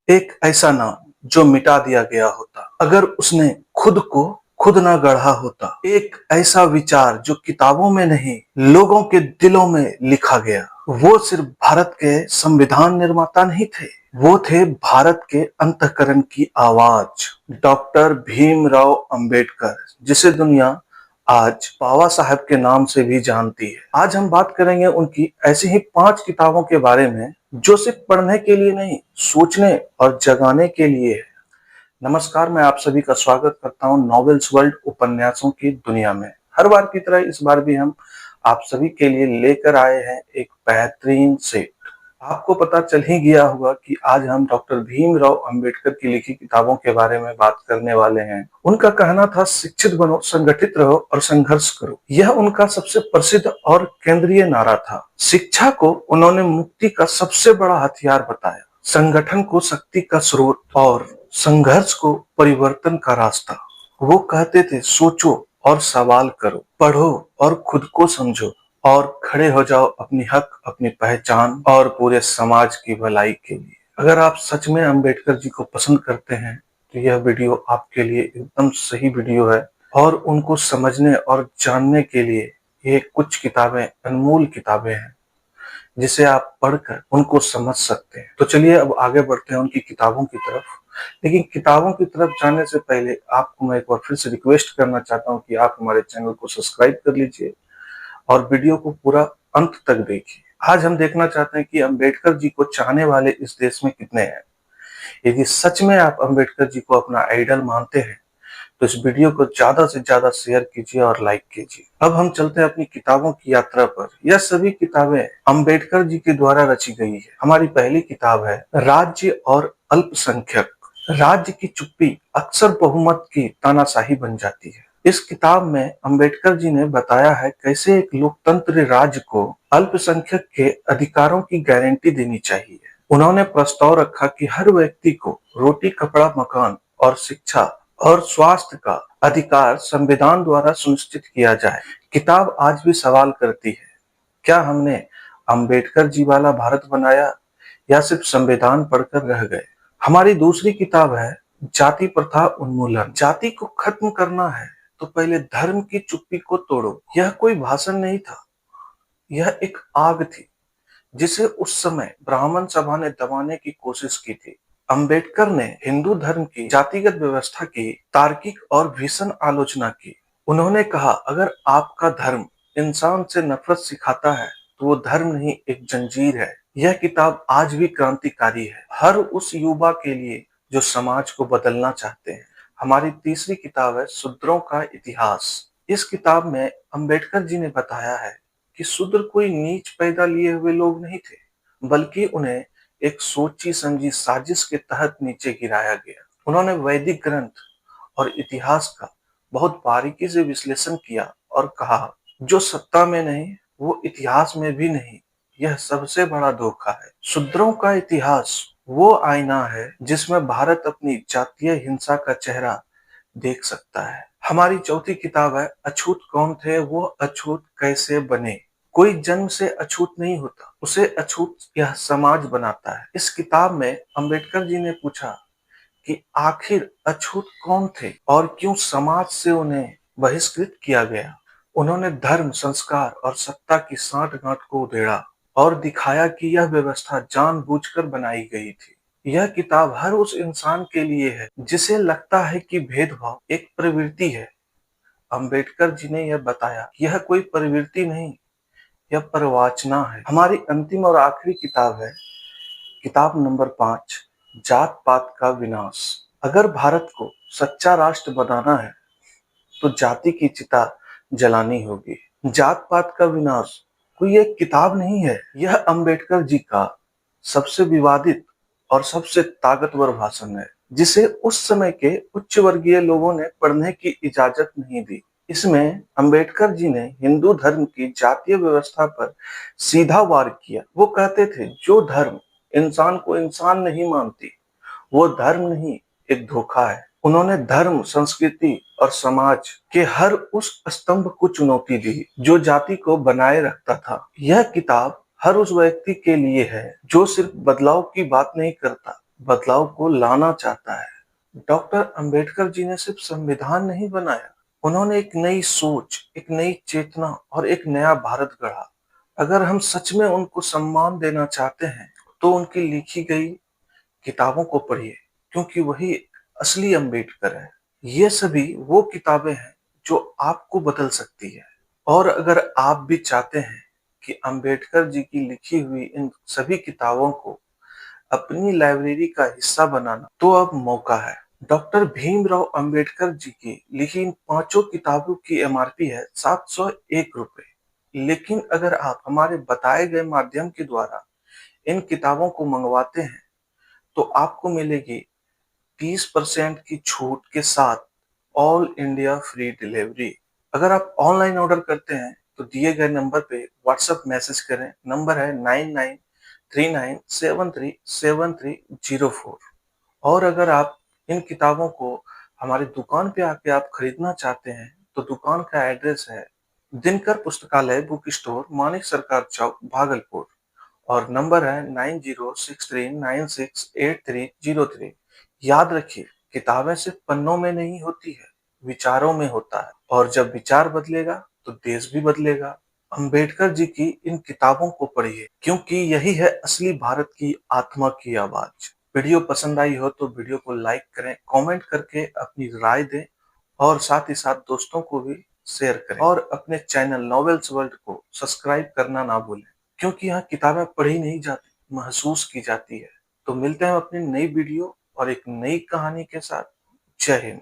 एक ऐसा नाम जो मिटा दिया गया होता अगर उसने खुद को खुद ना गढ़ा होता। एक ऐसा विचार जो किताबों में नहीं लोगों के दिलों में लिखा गया। वो सिर्फ भारत के संविधान निर्माता नहीं थे, वो थे भारत के अंतःकरण की आवाज। डॉक्टर भीमराव अंबेडकर, जिसे दुनिया आज बाबा साहब के नाम से भी जानती है। आज हम बात करेंगे उनकी ऐसी ही 5 किताबों के बारे में जो सिर्फ पढ़ने के लिए नहीं, सोचने और जगाने के लिए है। नमस्कार, मैं आप सभी का स्वागत करता हूं नॉवेल्स वर्ल्ड उपन्यासों की दुनिया में। हर बार की तरह इस बार भी हम आप सभी के लिए लेकर आए हैं एक बेहतरीन सेट। आपको पता चल ही गया होगा कि आज हम डॉक्टर भीमराव अंबेडकर की लिखी किताबों के बारे में बात करने वाले हैं। उनका कहना था, शिक्षित बनो, संगठित रहो और संघर्ष करो। यह उनका सबसे प्रसिद्ध और केंद्रीय नारा था। शिक्षा को उन्होंने मुक्ति का सबसे बड़ा हथियार बताया, संगठन को शक्ति का स्रोत और संघर्ष को परिवर्तन का रास्ता। वो कहते थे, सोचो और सवाल करो, पढ़ो और खुद को समझो और खड़े हो जाओ अपनी हक, अपनी पहचान और पूरे समाज की भलाई के लिए। अगर आप सच में अंबेडकर जी को पसंद करते हैं तो यह वीडियो आपके लिए एकदम सही वीडियो है। और उनको समझने और जानने के लिए ये कुछ किताबें, अनमोल किताबें हैं जिसे आप पढ़कर उनको समझ सकते हैं। तो चलिए अब आगे बढ़ते हैं उनकी किताबों की तरफ। लेकिन किताबों की तरफ जाने से पहले आपको मैं एक बार फिर से रिक्वेस्ट करना चाहता हूं कि आप हमारे चैनल को सब्सक्राइब कर लीजिए और वीडियो को पूरा अंत तक देखिए। आज हम देखना चाहते हैं कि अंबेडकर जी को चाहने वाले इस देश में कितने हैं। यदि सच में आप अंबेडकर जी को अपना आइडल मानते हैं तो इस वीडियो को ज्यादा से ज्यादा शेयर कीजिए और लाइक कीजिए। अब हम चलते हैं अपनी किताबों की यात्रा पर। यह सभी किताबें अंबेडकर जी के द्वारा रची गई है। हमारी पहली किताब है राज्य और अल्पसंख्यक। राज्य की चुप्पी अक्सर बहुमत की तानाशाही बन जाती है। इस किताब में अंबेडकर जी ने बताया है कैसे एक लोकतंत्र राज्य को अल्पसंख्यक के अधिकारों की गारंटी देनी चाहिए। उन्होंने प्रस्ताव रखा कि हर व्यक्ति को रोटी, कपड़ा, मकान और शिक्षा और स्वास्थ्य का अधिकार संविधान द्वारा सुनिश्चित किया जाए। किताब आज भी सवाल करती है, क्या हमने अंबेडकर जी वाला भारत बनाया या सिर्फ संविधान पढ़कर रह गए। हमारी दूसरी किताब है जाति प्रथा उन्मूलन। जाति को खत्म करना है तो पहले धर्म की चुप्पी को तोड़ो। यह कोई भाषण नहीं था, यह एक आग थी जिसे उस समय ब्राह्मण सभा ने दबाने की कोशिश की थी। अंबेडकर ने हिंदू धर्म की जातिगत व्यवस्था की तार्किक और भीषण आलोचना की। उन्होंने कहा, अगर आपका धर्म इंसान से नफरत सिखाता है तो वो धर्म नहीं, एक जंजीर है। यह किताब आज भी क्रांतिकारी है, हर उस युवा के लिए जो समाज को बदलना चाहते हैं। हमारी तीसरी किताब है शूद्रों का इतिहास। इस किताब में अंबेडकर जी ने बताया है कि शूद्र कोई नीच पैदा लिए हुए लोग नहीं थे, बल्कि उन्हें एक सोची समझी साजिश के तहत नीचे गिराया गया। उन्होंने वैदिक ग्रंथ और इतिहास का बहुत बारीकी से विश्लेषण किया और कहा, जो सत्ता में नहीं वो इतिहास में भी नहीं, यह सबसे बड़ा धोखा है। शूद्रों का इतिहास वो आईना है जिसमें भारत अपनी जातीय हिंसा का चेहरा देख सकता है। हमारी चौथी किताब है अछूत कौन थे वो अछूत कैसे बने। कोई जन्म से अछूत नहीं होता, उसे अछूत यह समाज बनाता है। इस किताब में अंबेडकर जी ने पूछा कि आखिर अछूत कौन थे और क्यों समाज से उन्हें बहिष्कृत किया गया। उन्होंने धर्म, संस्कार और सत्ता की सांठ-गांठ को उधेड़ा और दिखाया कि यह व्यवस्था जानबूझकर बनाई गई थी। यह किताब हर उस इंसान के लिए है जिसे लगता है कि भेदभाव एक प्रवृत्ति है। अंबेडकर जी ने यह बताया कि यह कोई प्रवृत्ति नहीं, यह प्रवाचना है। हमारी अंतिम और आखिरी किताब है किताब नंबर 5, जात पात का विनाश। अगर भारत को सच्चा राष्ट्र बनाना है तो जाति की चिता जलानी होगी। जात पात का विनाश कोई एक किताब नहीं है, यह अंबेडकर जी का सबसे विवादित और सबसे ताकतवर भाषण है जिसे उस समय के उच्च वर्गीय लोगों ने पढ़ने की इजाजत नहीं दी। इसमें अंबेडकर जी ने हिंदू धर्म की जातीय व्यवस्था पर सीधा वार किया। वो कहते थे, जो धर्म इंसान को इंसान नहीं मानती वो धर्म नहीं, एक धोखा है। उन्होंने धर्म, संस्कृति और समाज के हर उस स्तंभ को चुनौती दी जो जाति को बनाए रखता था। यह किताब हर उस व्यक्ति के लिए है जो सिर्फ बदलाव की बात नहीं करता, बदलाव को लाना चाहता है। डॉक्टर अंबेडकर जी ने सिर्फ संविधान नहीं बनाया, उन्होंने एक नई सोच, एक नई चेतना और एक नया भारत गढ़ा। अगर हम सच में उनको सम्मान देना चाहते हैं, तो उनकी लिखी गई किताबों को पढ़िए, क्योंकि वही असली अंबेडकर है। ये सभी वो किताबें हैं जो आपको बदल सकती है। और अगर आप भी चाहते हैं कि अंबेडकर जी की लिखी हुई इन सभी किताबों को अपनी लाइब्रेरी का हिस्सा बनाना, तो अब मौका है। डॉक्टर भीमराव अंबेडकर जी की लिखी इन पांचों किताबों की एमआरपी है 701 रुपए। लेकिन अगर आप हमारे बताए गए माध्यम के द्वारा इन किताबों को मंगवाते हैं, तो आपको मिलेगी 30% की छूट के साथ ऑल इंडिया फ्री डिलीवरी। अगर आप ऑनलाइन ऑर्डर करते हैं, तो दिए गए नंबर पे व्हाट्सएप मैसेज करें। नंबर है 9939737304। और अगर आप इन किताबों को हमारी दुकान पे आके आप खरीदना चाहते हैं, तो दुकान का एड्रेस है दिनकर पुस्तकालय बुक स्टोर, मानिक सरकार चौक, भागलपुर। और नंबर है 9063968303। याद रखिए, किताबें सिर्फ पन्नों में नहीं होती है, विचारों में होता है। और जब विचार बदलेगा, तो देश भी बदलेगा। अंबेडकर जी की इन किताबों को पढ़िए, क्योंकि यही है असली भारत की आत्मा की आवाज। वीडियो पसंद आई हो तो वीडियो को लाइक करें, कमेंट करके अपनी राय दें और साथ ही साथ दोस्तों को भी शेयर करें। और अपने चैनल नॉवेल्स वर्ल्ड को सब्सक्राइब करना ना भूलें, क्योंकि यहाँ किताबें पढ़ी नहीं जाती, महसूस की जाती है। तो मिलते हैं अपनी नई वीडियो और एक नई कहानी के साथ। जय हिंद।